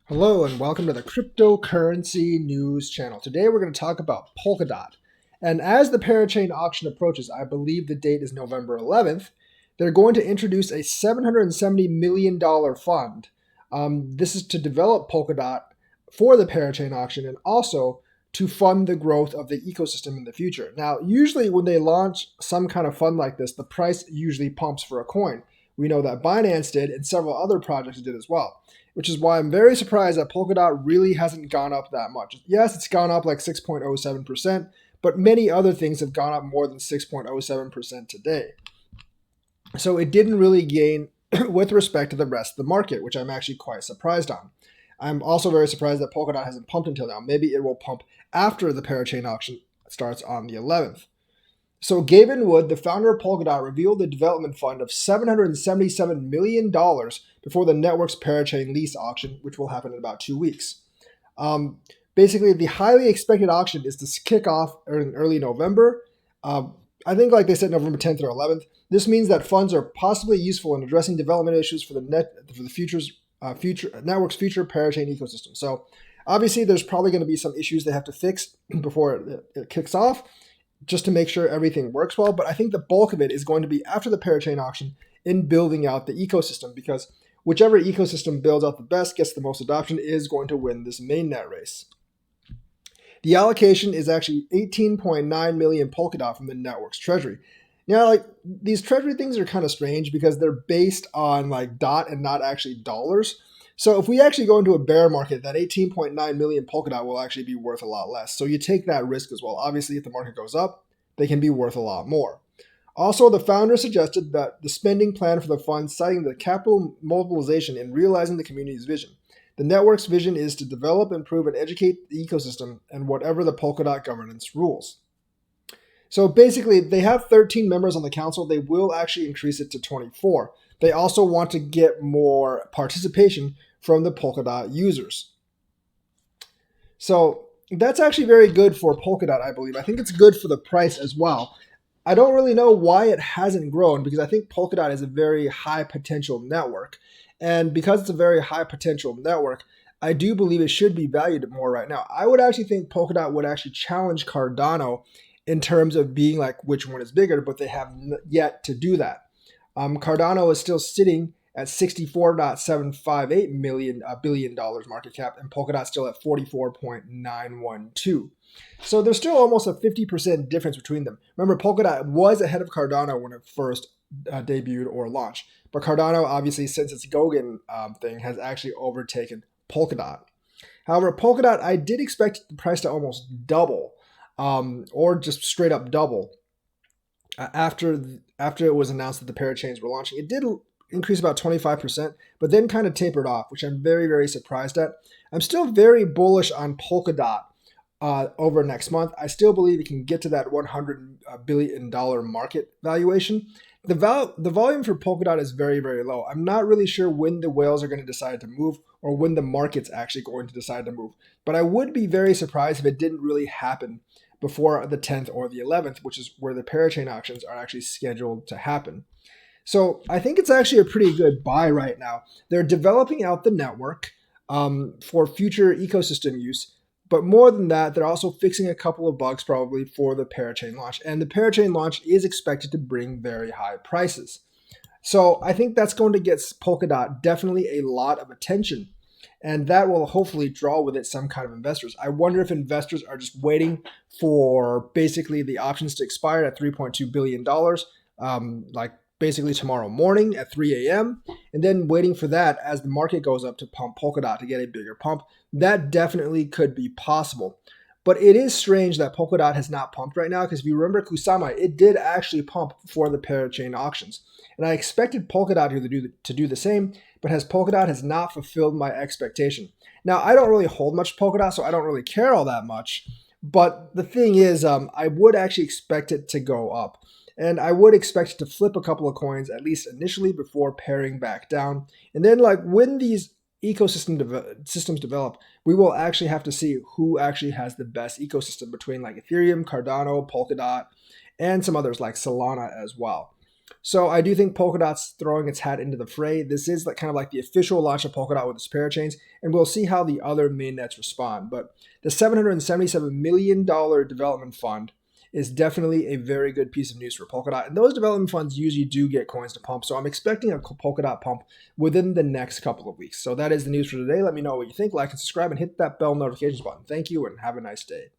Hello and welcome to the cryptocurrency news channel. Today we're going to talk about Polkadot. And as the parachain auction approaches, I believe the date is November 11th, they're going to introduce a $770 million fund. This is to develop Polkadot for the parachain auction and also to fund the growth of the ecosystem in the future. Now, usually when they launch some kind of fund like this, the price usually pumps for a coin. We know that Binance did and several other projects did as well, which is why I'm very surprised that Polkadot really hasn't gone up that much. Yes, it's gone up like 6.07%, but many other things have gone up more than 6.07% today. So it didn't really gain with respect to the rest of the market, which I'm actually quite surprised on. I'm also very surprised that Polkadot hasn't pumped until now. Maybe it will pump after the parachain auction starts on the 11th. So Gavin Wood, the founder of Polkadot, revealed the development fund of $777 million before the network's parachain lease auction, which will happen in about 2 weeks. Basically, the highly expected auction is to kick off in early November. I think, like they said, November 10th or 11th. This means that funds are possibly useful in addressing development issues for the network's future parachain ecosystem. So, obviously, there's probably going to be some issues they have to fix before it kicks off, just to make sure everything works well. But I think the bulk of it is going to be after the parachain auction in building out the ecosystem, because whichever ecosystem builds out the best, gets the most adoption, is going to win this mainnet race. The allocation is actually 18.9 million Polkadot from the network's treasury. Now, like, these treasury things are kind of strange because they're based on like dot and not actually dollars. So if we actually go into a bear market, that 18.9 million Polkadot will actually be worth a lot less. So you take that risk as well. Obviously, if the market goes up, they can be worth a lot more. Also, the founder suggested that the spending plan for the fund, citing the capital mobilization and realizing the community's vision. The network's vision is to develop, improve, and educate the ecosystem and whatever the Polkadot governance rules. So basically, they have 13 members on the council. They will actually increase it to 24. They also want to get more participation from the Polkadot users. So that's actually very good for Polkadot, I believe. I think it's good for the price as well. I don't really know why it hasn't grown, because I think Polkadot is a very high potential network. And because it's a very high potential network, I do believe it should be valued more right now. I would actually think Polkadot would actually challenge Cardano in terms of being like which one is bigger, but they have yet to do that. Cardano is still sitting at $64.758 billion market cap, and Polkadot still at 44.912. So there's still almost a 50% difference between them. Remember, Polkadot was ahead of Cardano when it first debuted or launched, but Cardano, obviously, since its Goguen thing, has actually overtaken Polkadot. However, Polkadot, I did expect the price to almost double, or just straight up double after it was announced that the parachains were launching. It did increase about 25%, but then kind of tapered off, which I'm very, very surprised at. I'm still very bullish on Polkadot over next month. I still believe it can get to that $100 billion market valuation. The volume for Polkadot is very, very low. I'm not really sure when the whales are going to decide to move or when the market's actually going to decide to move. But I would be very surprised if it didn't really happen before the 10th or the 11th, which is where the parachain auctions are actually scheduled to happen. So I think it's actually a pretty good buy right now. They're developing out the network for future ecosystem use. But more than that, they're also fixing a couple of bugs probably for the parachain launch. And the parachain launch is expected to bring very high prices. So I think that's going to get Polkadot definitely a lot of attention. And that will hopefully draw with it some kind of investors. I wonder if investors are just waiting for basically the options to expire at $3.2 billion, like basically tomorrow morning at 3 a.m. and then waiting for that as the market goes up to pump Polkadot to get a bigger pump. That definitely could be possible. But it is strange that Polkadot has not pumped right now, because if you remember Kusama, it did actually pump for the parachain auctions. And I expected Polkadot to do the same, but Polkadot has not fulfilled my expectation. Now, I don't really hold much Polkadot, so I don't really care all that much. But the thing is, I would actually expect it to go up. And I would expect to flip a couple of coins, at least initially, before paring back down. And then, like, when these systems develop, we will actually have to see who actually has the best ecosystem between like Ethereum, Cardano, Polkadot, and some others like Solana as well. So I do think Polkadot's throwing its hat into the fray. This is like kind of like the official launch of Polkadot with its parachains, and we'll see how the other mainnets respond. But the $777 million development fund is definitely a very good piece of news for Polkadot. And those development funds usually do get coins to pump. So I'm expecting a Polkadot pump within the next couple of weeks. So that is the news for today. Let me know what you think. Like and subscribe and hit that bell notifications button. Thank you and have a nice day.